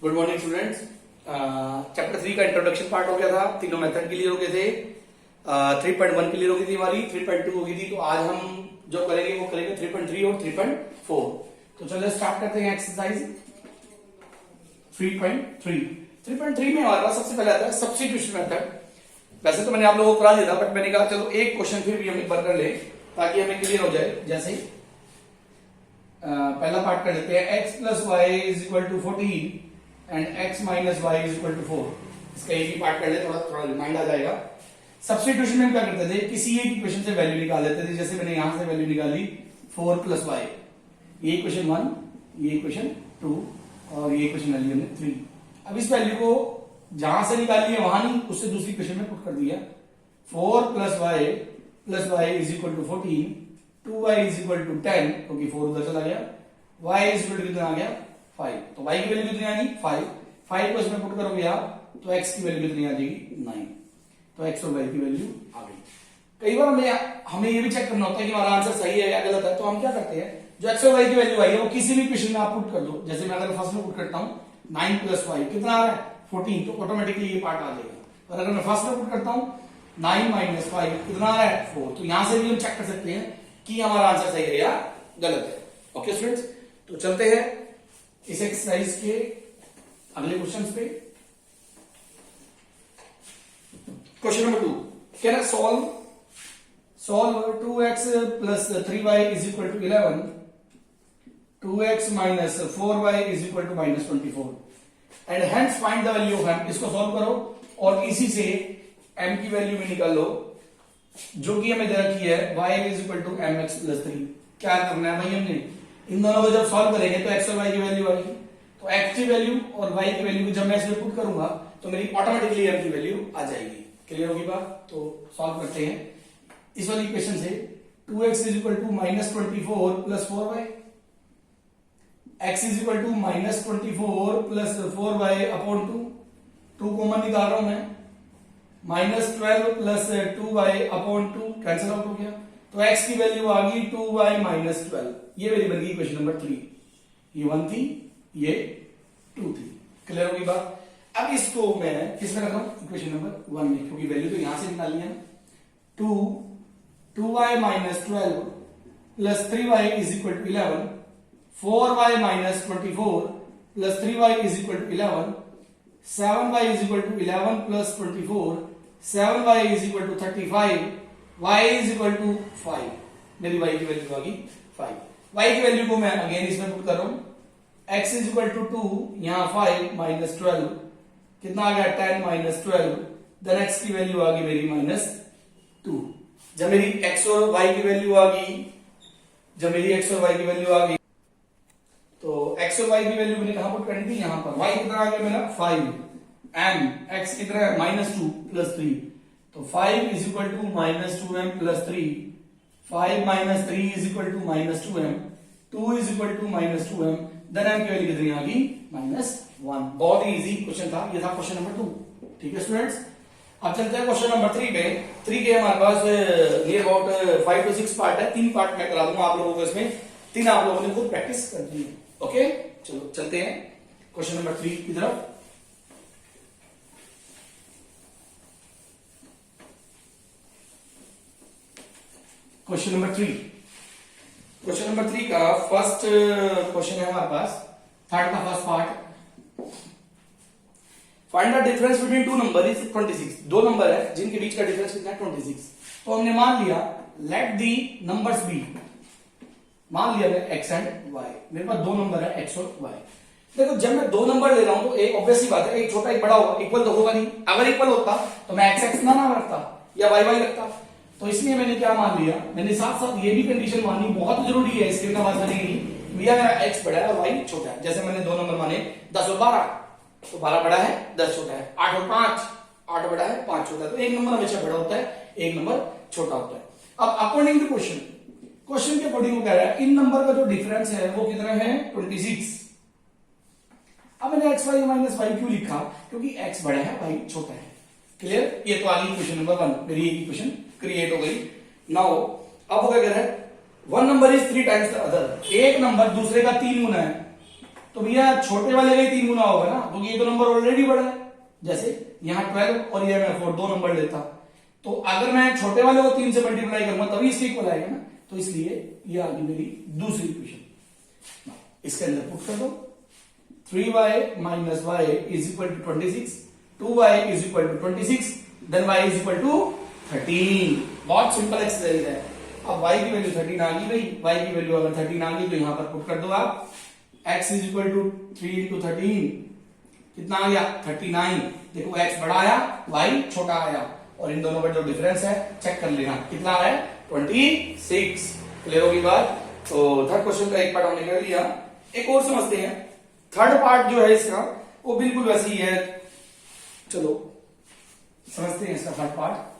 Good morning students. Chapter 3 का introduction part हो गया था, तीनों मेथड क्लियर हो गए थे। 3.1 क्लियर हो गई थी हमारी, 3.2 हो गई थी। तो आज हम जो करेंगे वो करेंगे 3.3 और 3.4। तो चलिए स्टार्ट करते हैं एक्सरसाइज 3.3। 3.3 में हमारे पास सबसे पहले आता है सब्स्टिट्यूशन मेथड। वैसे तो मैंने आप लोगों को करा दिया था, बट मैंने कहा चलो एक क्वेश्चन फिर भी हम एक बार कर ले ताकि हमें क्लियर हो जाए। जैसे पहला पार्ट कर लेते हैं, x plus Y is equal to 14 and x minus Y is equal to 4। इसका एक ही पार्ट कर ले, थोड़ा रिमाइंड आ जाएगा। सब्स्टिट्यूशन में हम क्या करते थे, किसी एक इक्वेशन से वैल्यू निकाल लेते थे। जैसे मैंने यहां से वैल्यू निकाली 4 प्लस वाई, ये इक्वेशन 1, ये इक्वेशन 2 और ये इक्वेशन वैल्यू हमने 3। अब इस वैल्यू को जहां से निकाली है वहां नहीं, उससे दूसरी इक्वेशन में पुट कर दिया। 4 plus Y is equal to 14, 2y is equal to 10 क्योंकि 4 उधर चला गया, y इज इक्वल टू कितना आ गया 5। तो y की वैल्यू कितनी आ गई 5 को इसमें पुट करोगे आप तो x की वैल्यू कितनी आ जाएगी 9। तो x और y की वैल्यू आ गई। कई बार हमें ये भी चेक करना होता है कि हमारा आंसर सही है या गलत है। तो हम क्या करते हैं, जो x और y की वैल्यू आई है वो किसी भी क्वेश्चन में आप पुट कर दो। जैसे मैं अगर फर्स्ट में पुट करता हूं 9 प्लस 5 कितना आ रहा है 14, तो ऑटोमेटिकली ये पार्ट आ जाएगा। और अगर मैं फर्स्ट में पुट करता हूं 9 माइनस 5 कितना आ रहा है 4, तो यहां से भी हम चेक कर सकते हैं कि हमारा आंसर सही है या गलत है। ओके स्टूडेंट्स, तो चलते हैं इस एक्सरसाइज के अगले क्वेश्चंस पे। Question number 2, can I solve 2x plus 3y is equal to 11, 2x minus 4y is equal to minus 24 and hence find the value of m। इसको सॉल्व करो और इसी से m की वैल्यू भी निकाल लो जो कि हमें दे रखी है y is equal to mx plus 3। क्या करना है भाई, हमने इन दोनों को जब सॉल्व करेंगे तो x और y की वैल्यू आएगी। तो x की वैल्यू और y की वैल्यू जब मैं इसमें पुट करूंगा तो मेरी ऑटोमेटिकली m की वैल्यू आ जाएगी। क्लियर होगी बात? तो सॉल्व करते हैं इस वाली इक्वेशन से। 2x is equal to minus 24 plus 4y, x is equal to minus 24 plus 4y upon 2 common निकाल रहा हूं मैं, minus 12 plus 2y upon 2 cancel out हो गया। तो x की वैल्यू आ गई 2y माइनस 12। ये मेरी बन गई इक्वेशन नंबर 3। ये 1 थी, ये 2 थी। क्लियर होगी बात? अब इसको मैं किस में रख रहा हूं, इक्वेशन नंबर 1 में, क्योंकि वैल्यू तो यहां से निकालनी है। 2y minus 12 plus 3y is equal to 11, 4y minus 24 plus 3y is equal to 11, 7y is equal to 11 plus 24, 7y is equal to 35, y is equal to 5। मेरी y की value आ गई 5। y की value को मैं again इसमें put कर रहा हूं, x इज इक्वल टू 2, यहां 5 माइनस 12 कितना आ गया 10 माइनस 12, देन x की वैल्यू आ गई मेरी माइनस 2। जब मेरी x और y की वैल्यू आ गई, तो x और y की वैल्यू मैंने कहां पुट करनी थी, यहां पर। y कितना आ गया मेरा 5 m, x कितना है माइनस 2 प्लस 3, तो 5 is equal to minus 2m plus 3, 5 minus 3 is equal to minus 2m, 2 is equal to minus 2m, then m की वैल्यू कितनी आ गई माइनस 1। बहुत ही इजी क्वेश्चन था, ये था क्वेश्चन नंबर 2। ठीक है स्टूडेंट्स, अब चलते हैं क्वेश्चन नंबर 3 पे। 3 के हमारे पास नियर अबाउट 5 to 6 पार्ट है। 3 पार्ट मैं करा दूंगा आप लोगों को, इसमें 3 आप लोगों ने खुद प्रैक्टिस करनी है। ओके, चलो चलते हैं क्वेश्चन नंबर 3 की तरफ। क्वेश्चन नंबर 3 का फर्स्ट क्वेश्चन है हमारे पास, थर्ड का first part. Find the difference between two number is 26। दो नंबर है जिनके बीच का डिफरेंस कितना है 26। तो हमने मान लिया लेट दी नंबर्स बी, मान लिया मैं x एंड y। मेरे पास दो नंबर है x और y। देखो जब मैं दो नंबर ले रहा हूं तो एक ऑब्वियस सी बात है, एक छोटा एक बड़ा होगा, इक्वल तो होगा नहीं। अगर इक्वल होता तो मैं x ना नाम रखता या y रखता। तो इसलिए मैंने क्या मान लिया, मैंने साथ साथ ये भी कंडीशन माननी बहुत जरूरी है, इसके बिना बात बनेगी। भैया मेरा x बड़ा है और y छोटा है। जैसे मैंने दो नंबर माने 10 और 12, तो 12 बड़ा है 10 छोटा है। 8 और 5, 8 बड़ा है 5 छोटा है। तो एक नंबर हमेशा बड़ा होता है, एक नंबर छोटा होता है। अब अकॉर्डिंग टू क्वेश्चन के अकॉर्डिंग वो कह रहा है इन नंबर का जो डिफरेंस है वो कितना है 26। अब मैंने x y माइनस y क्यों लिखा, क्योंकि x बड़ा है y छोटा है। क्लियर? ये तो आ गई क्वेश्चन नंबर 1, मेरी इक्वेशन क्रिएट हो गई। नाउ अब वो क्या कह रहा है, one number is 3 times the other. एक नंबर दूसरे का 3 गुना है। तो भैया छोटे वाले का ही 3 गुना होगा ना, क्योंकि ये तो नंबर ऑलरेडी बड़ा है। जैसे यहाँ 12 और ये मैं 4, 2 नंबर लेता, तो अगर मैं छोटे वाले को 3 से मल्टीप्लाई करूंगा तभी इसके इक्वल आएगा ना, तो इसलिए ये आ गई मेरी दूसरी इक्वेशन। इसके अंदर पुट कर दो 3y minus y is equal to 26, 2y is equal to 26, then y is equal to 13। बहुत सिंपल एक्सरसाइज है। अब y की वैल्यू 13 आ गई भाई, y की वैल्यू अगर 13 आ गई तो यहां पर पुट कर दो आप, x is equal to 3 into 13, कितना आ गया 39। देखो x बड़ा आया, y छोटा आया, और इन दोनों का जो डिफरेंस है चेक कर लेना कितना है 26। क्लियर होगी बात। तो थर्ड क्वेश्चन का एक पार्ट हमने कर लिया, एक और समझते हैं। थर्ड पार्ट जो है इसका वो बिल्कुल वैसी ही है, चलो समझते हैं इसका third part.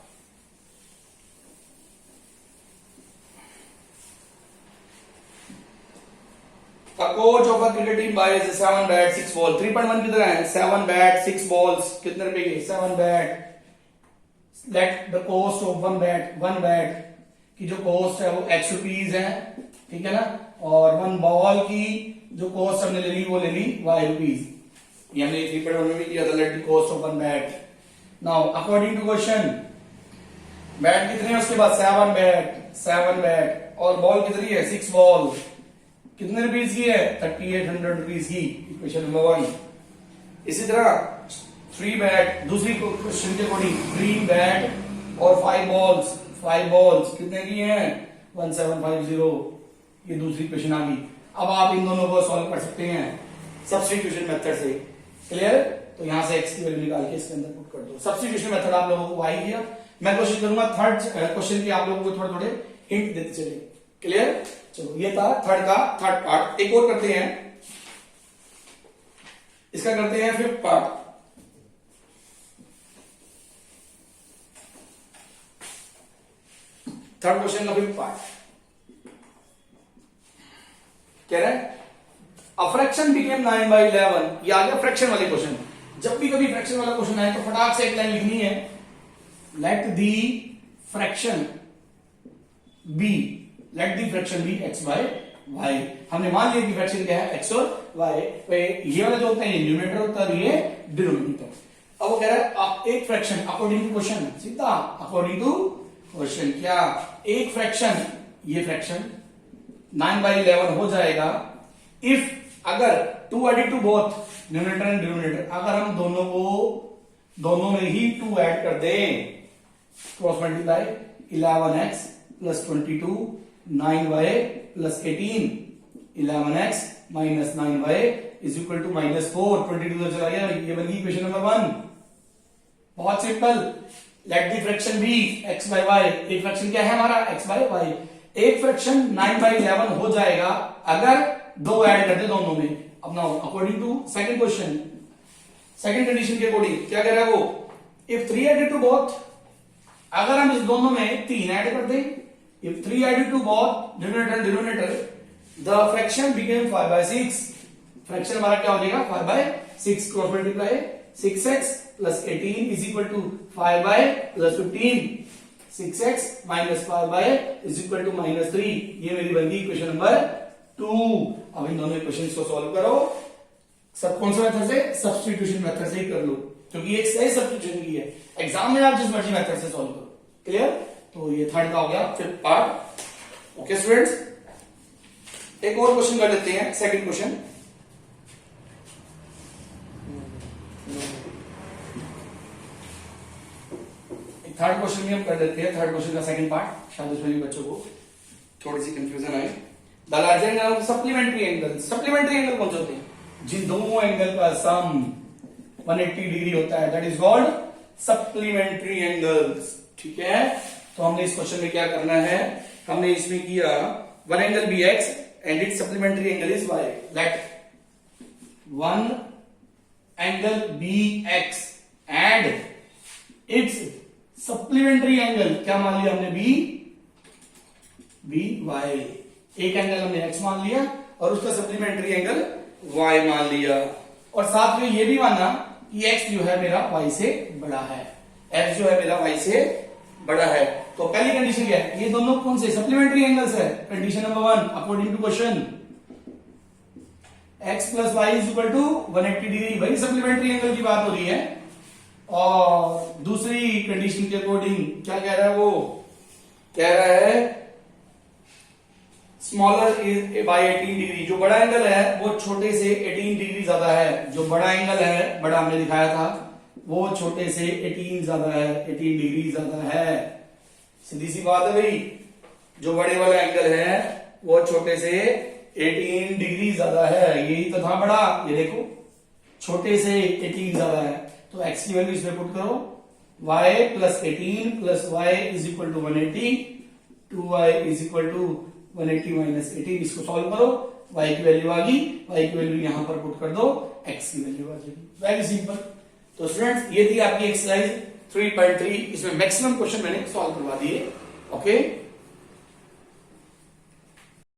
A coach of a cricket team buys 7 bat 6 ball, 3.1 कितना है 7 bat 6 balls, कितने रुपए की 7 bat। Late the cost of one bat की जो कॉस्ट है वो x रुपीज है, ठीक है ना, और 1 बॉल की जो कॉस्ट हमने ले ली वो ले ली y रुपीज। ये हमने 3.1 में भी किया था, let the cost of one bat. Now according to question, bat कितने है उसके बाद 7 बैट, और बॉल कितनी है 6 बॉल, कितने रुपीज की है 3800 रुपीज की। Equation number 1। इसी तरह 3 बैट, दूसरी क्वेश्चन के अकॉर्डिंग 3 बैट और 5 बॉल्स कितने की हैं 1750। ये दूसरी क्वेश्चन आ गई। अब आप इन दोनों को सॉल्व कर सकते हैं सब्स्टिट्यूशन मेथड से। क्लियर। तो यहां से x की वैल्यू निकाल के इसके अंदर पुट कर दो। सब्स्टिट्यूशन मेथड आप लोगों को आई गया। मैं कोशिश करूंगा थर्ड क्वेश्चन के आप लोगों को थोड़े थोड़े हिंट देते चले। क्लियर। चलो ये था थर्ड पार्ट। एक और करते हैं, इसका करते हैं फिफ्थ पार्ट। थर्ड क्वेश्चन का फिफ्थ पार्ट कह रहा है अ फ्रैक्शन बिकेम 9/11। ये आ गया फ्रैक्शन वाले क्वेश्चन। जब भी कभी फ्रैक्शन वाला क्वेश्चन आए तो फटाक से एक लाइन लिखनी है, let the fraction be x by y। हमने मान लिया कि फ्रैक्शन क्या है x और y। ये वाला जो होता है ये न्यूमरेटर होता है, ये डिनोमिनेटर। अब वो कह रहा है आप एक फ्रैक्शन अकॉर्डिंग टू क्वेश्चन, सीधा अकॉर्डिंग टू क्वेश्चन, क्या एक फ्रैक्शन, ये फ्रैक्शन 9/11 हो जाएगा इफ, अगर 2 added to both numerator and denominator, अगर हम दोनों में ही 2 ऐड कर दें, cross multiply 11x plus 22 9y plus 18, 11x minus 9y is equal to -4। 22 तो चला गया, ये बन गई इक्वेशन नंबर 1। बहुत simple. Let the fraction be x by y। एक फ्रैक्शन क्या है हमारा x by y। एक फ्रैक्शन 9/11 हो जाएगा अगर 2 ऐड कर दे दोनों में। अब now according to second question, second condition के अकॉर्डिंग क्या कह रहा है वो, इफ 3 एडेड टू बोथ, अगर हम इस दोनों में 3 ऐड कर दें, if 3 added to both numerator and denominator, the fraction became 5/6। Fraction हमारा क्या हो जाएगा 5/6। Cross multiply 6x plus 18 is equal to 5/15। 6x minus 5 is equal to -3। ये मेरी बन गई इक्वेशन नंबर 2। अब इन दोनों इक्वेशंस को सॉल्व करो। सब कौन से मेथड से, सब्स्टिट्यूशन मेथड से ही कर लो, क्योंकि एक सही सब्स्टिट्यूशन की है। एग्जाम में आप जिस मर्जी मेथड से सॉल्व करो। क्लियर। तो ये थर्ड का हो गया फिफ्थ पार्ट। ओके स्टूडेंट्स, एक और क्वेश्चन कर लेते हैं, सेकंड क्वेश्चन। थर्ड क्वेश्चन भी हम कर लेते हैं, थर्ड क्वेश्चन का सेकंड पार्ट, शायद उसमें भी बच्चों को थोड़ी सी कंफ्यूजन आए। The larger angle supplementary angle. Supplementary angle कौन से होते हैं, जिन दोनों एंगल का सम 180 डिग्री होता है, that is called supplementary angles. ठीक है। तो हमने इस क्वेश्चन में क्या करना है, हमने इसमें किया one angle be X and its supplementary angle is Y. Let one angle be X and its supplementary angle, क्या मान लिया हमने, बी वाई। एक एंगल हमने एक्स मान लिया और उसका सप्लीमेंट्री एंगल वाई मान लिया, और साथ में ये भी माना कि एक्स जो है मेरा वाई से बड़ा है, एक्स जो है मेरा वाई से बड़ा है। तो पहली कंडीशन क्या है, ये दोनों कौन से सप्लीमेंट्री एंगल्स है। Condition number 1 according to question x plus Y is equal to 180 degree. भाई सप्लीमेंट्री एंगल की बात हो रही है। और दूसरी कंडीशन के अकॉर्डिंग क्या कह रहा है, वो कह रहा है स्मॉलर इज बाय 18 डिग्री। जो बड़ा एंगल है वो छोटे से 18 डिग्री ज्यादा है। जो बड़ा एंगल है, बड़ा हमने दिखाया था, वो छोटे से 18 ज्यादा है, 18 डिग्री ज्यादा है। सीधी सी बात है भाई, जो बड़े वाला एंगल है वो छोटे से 18 डिग्री ज्यादा है। यही तो था बड़ा, ये देखो छोटे से 18 ज्यादा है। तो x की वैल्यू इसमें पुट करो, y plus 18 plus y is equal to 180, 2y is equal to 180 minus 18। इसको सॉल्व करो, y की वैल्यू आ गई, y की वैल्यू यहां पर पुट कर दो, x की वैल्यू आ जाएगी। Very simple. तो स्टूडेंट्स ये थी आपकी एक्सरसाइज 3.3। इसमें मैक्सिमम क्वेश्चन मैंने सॉल्व करवा दिए। ओके।